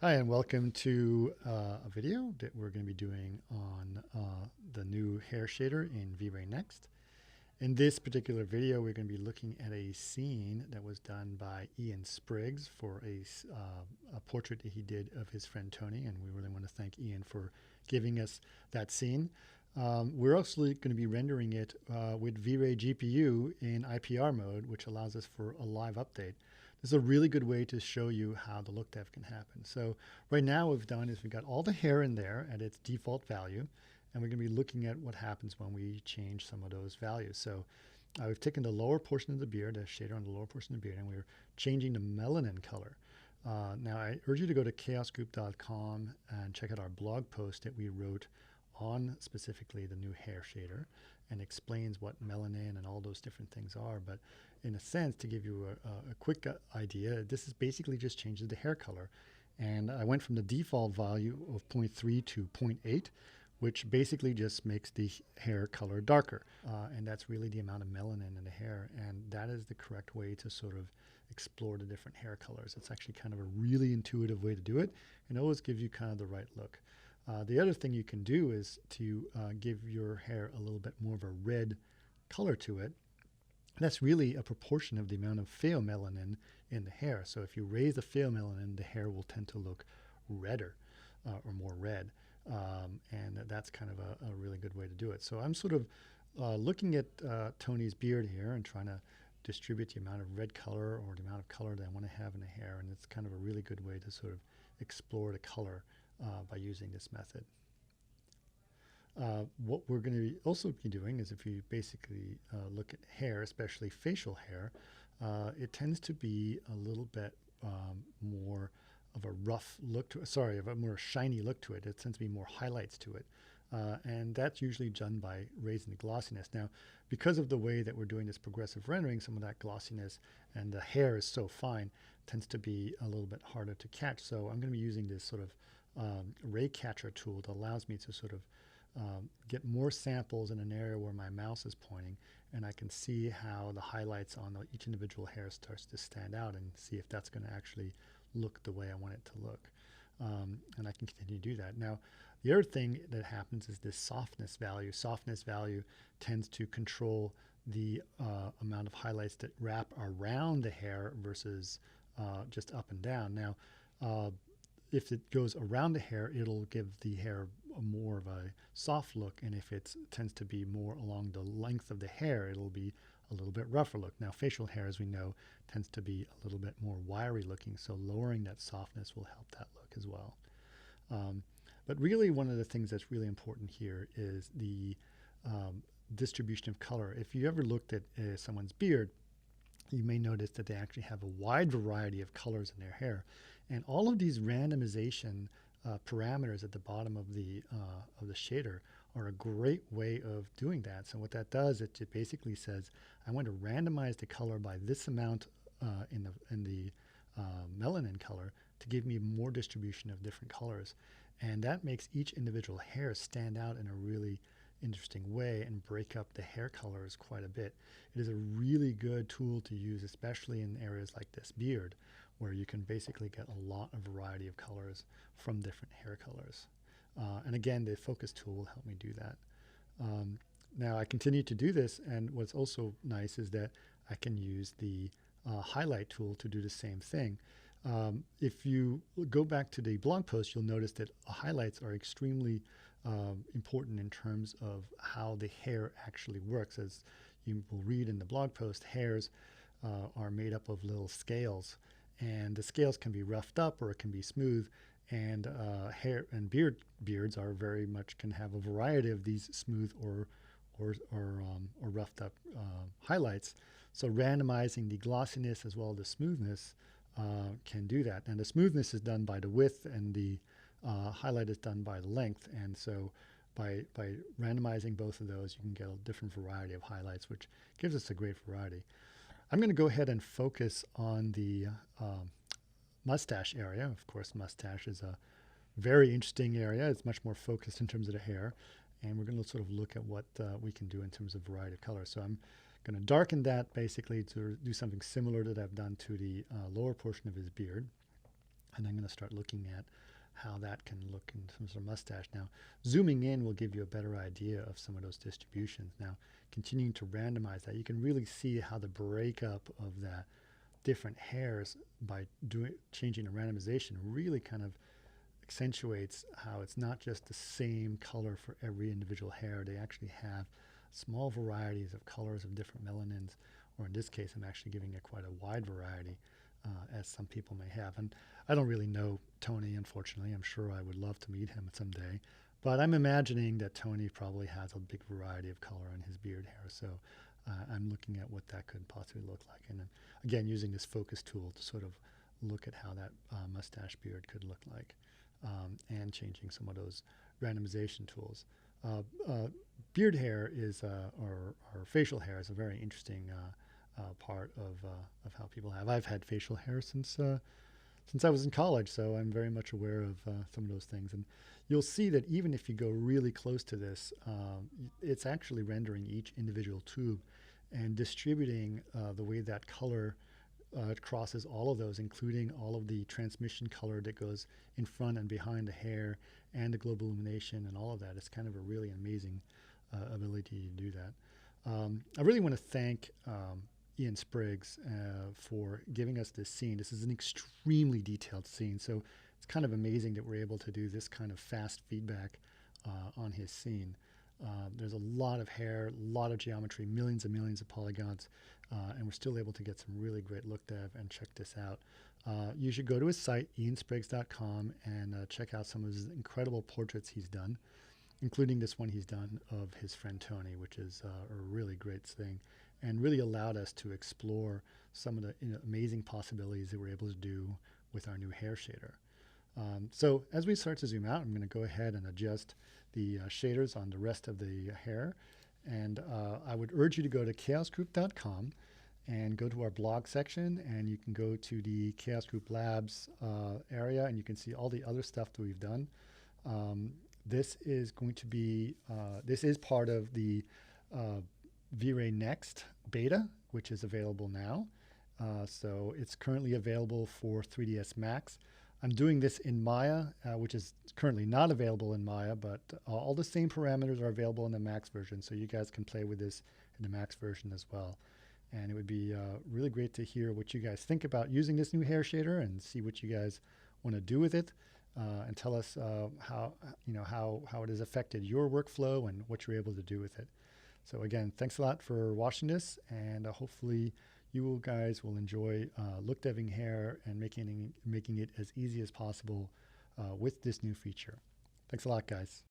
Hi, and welcome to a video that we're going to be doing on the new hair shader in V-Ray Next. In this particular video, we're going to be looking at a scene that was done by Ian Spriggs for a portrait that he did of his friend Tony, and we really want to thank Ian for giving us that scene. We're also going to be rendering it with V-Ray GPU in IPR mode, which allows us for a live update. This is a really good way to show you how the look dev can happen. So right now what we've done is we've got all the hair in there at its default value, and we're going to be looking at what happens when we change some of those values. So we've taken the lower portion of the beard, the shader on the lower portion of the beard, and we're changing the melanin color. Now I urge you to go to chaosgroup.com and check out our blog post that we wrote on specifically the new hair shader and explains what melanin and all those different things are. But in a sense, to give you a quick idea, this is basically just changes the hair color. And I went from the default value of 0.3 to 0.8, which basically just makes the hair color darker. And that's really the amount of melanin in the hair. And that is the correct way to sort of explore the different hair colors. It's actually kind of a really intuitive way to do it and always gives you kind of the right look. The other thing you can do is to give your hair a little bit more of a red color to it. That's really a proportion of the amount of pheomelanin in the hair. So if you raise the pheomelanin, the hair will tend to look redder or more red. And that's kind of a really good way to do it. So I'm sort of looking at Tony's beard here and trying to distribute the amount of red color or the amount of color that I want to have in the hair. And it's kind of a really good way to sort of explore the color by using this method. What we're going to be also be doing is if you basically look at hair, especially facial hair, it tends to be a little bit more of a rough look to it, sorry, of a more shiny look to it. It tends to be more highlights to it. And that's usually done by raising the glossiness. Now, because of the way that we're doing this progressive rendering, some of that glossiness and the hair is so fine, tends to be a little bit harder to catch. So I'm going to be using this sort of ray catcher tool that allows me to sort of get more samples in an area where my mouse is pointing, and I can see how the highlights on each individual hair starts to stand out and see if that's going to actually look the way I want it to look. And I can continue to do that. Now, the other thing that happens is this softness value. Softness value tends to control the amount of highlights that wrap around the hair versus just up and down. Now, if it goes around the hair, it'll give the hair more of a soft look, and if it tends to be more along the length of the hair, it'll be a little bit rougher look. Now, facial hair, as we know, tends to be a little bit more wiry looking, so lowering that softness will help that look as well. But really, one of the things that's really important here is the distribution of color. If you ever looked at someone's beard, you may notice that they actually have a wide variety of colors in their hair. And all of these randomization parameters at the bottom of the shader are a great way of doing that. So what that does, it basically says, I want to randomize the color by this amount in the melanin color to give me more distribution of different colors. And that makes each individual hair stand out in a really interesting way and break up the hair colors quite a bit. It is a really good tool to use, especially in areas like this beard, where you can basically get a lot of variety of colors from different hair colors. And again, the focus tool will help me do that. Now I continue to do this, and what's also nice is that I can use the highlight tool to do the same thing. If you go back to the blog post, you'll notice that highlights are extremely important in terms of how the hair actually works. As you will read in the blog post, hairs are made up of little scales, and the scales can be roughed up or it can be smooth. And hair and beards are very much can have a variety of these smooth or roughed up highlights. So randomizing the glossiness as well as the smoothness can do that. And the smoothness is done by the width, and the highlight is done by the length. And so by randomizing both of those, you can get a different variety of highlights, which gives us a great variety. I'm going to go ahead and focus on the mustache area. Of course, mustache is a very interesting area. It's much more focused in terms of the hair. And we're going to sort of look at what we can do in terms of variety of color. So I'm going to darken that basically to do something similar that I've done to the lower portion of his beard. And I'm going to start looking at how that can look in terms of mustache. Now, zooming in will give you a better idea of some of those distributions. Now, continuing to randomize that, you can really see how the breakup of the different hairs by changing the randomization really kind of accentuates how it's not just the same color for every individual hair. They actually have small varieties of colors of different melanins, or in this case, I'm actually giving it quite a wide variety, as some people may have. And I don't really know Tony, unfortunately. I'm sure I would love to meet him someday. But I'm imagining that Tony probably has a big variety of color in his beard hair. So I'm looking at what that could possibly look like. And again, using this focus tool to sort of look at how that mustache beard could look like, and changing some of those randomization tools. Beard hair is, or facial hair is a very interesting part of how people have. I've had facial hair since I was in college, so I'm very much aware of some of those things. And you'll see that even if you go really close to this, it's actually rendering each individual tube and distributing the way that color crosses all of those, including all of the transmission color that goes in front and behind the hair and the global illumination and all of that. It's kind of a really amazing ability to do that. I really want to thank Ian Spriggs for giving us this scene. This is an extremely detailed scene, so it's kind of amazing that we're able to do this kind of fast feedback on his scene. There's a lot of hair, a lot of geometry, millions and millions of polygons, and we're still able to get some really great look dev and check this out. You should go to his site, ianspriggs.com, and check out some of his incredible portraits he's done, including this one he's done of his friend Tony, which is a really great thing, and really allowed us to explore some of the amazing possibilities that we're able to do with our new hair shader. So as we start to zoom out, I'm going to go ahead and adjust the shaders on the rest of the hair. And I would urge you to go to chaosgroup.com and go to our blog section, and you can go to the Chaos Group Labs area, and you can see all the other stuff that we've done. This is going to be, this is part of the V-Ray Next beta, which is available now. So it's currently available for 3ds Max. I'm doing this in Maya, which is currently not available in Maya, but all the same parameters are available in the Max version, so you guys can play with this in the Max version as well. And it would be really great to hear what you guys think about using this new hair shader and see what you guys want to do with it, and tell us how it has affected your workflow and what you're able to do with it. So again, thanks a lot for watching this, and hopefully you guys will enjoy look deving hair and making it as easy as possible with this new feature. Thanks a lot, guys.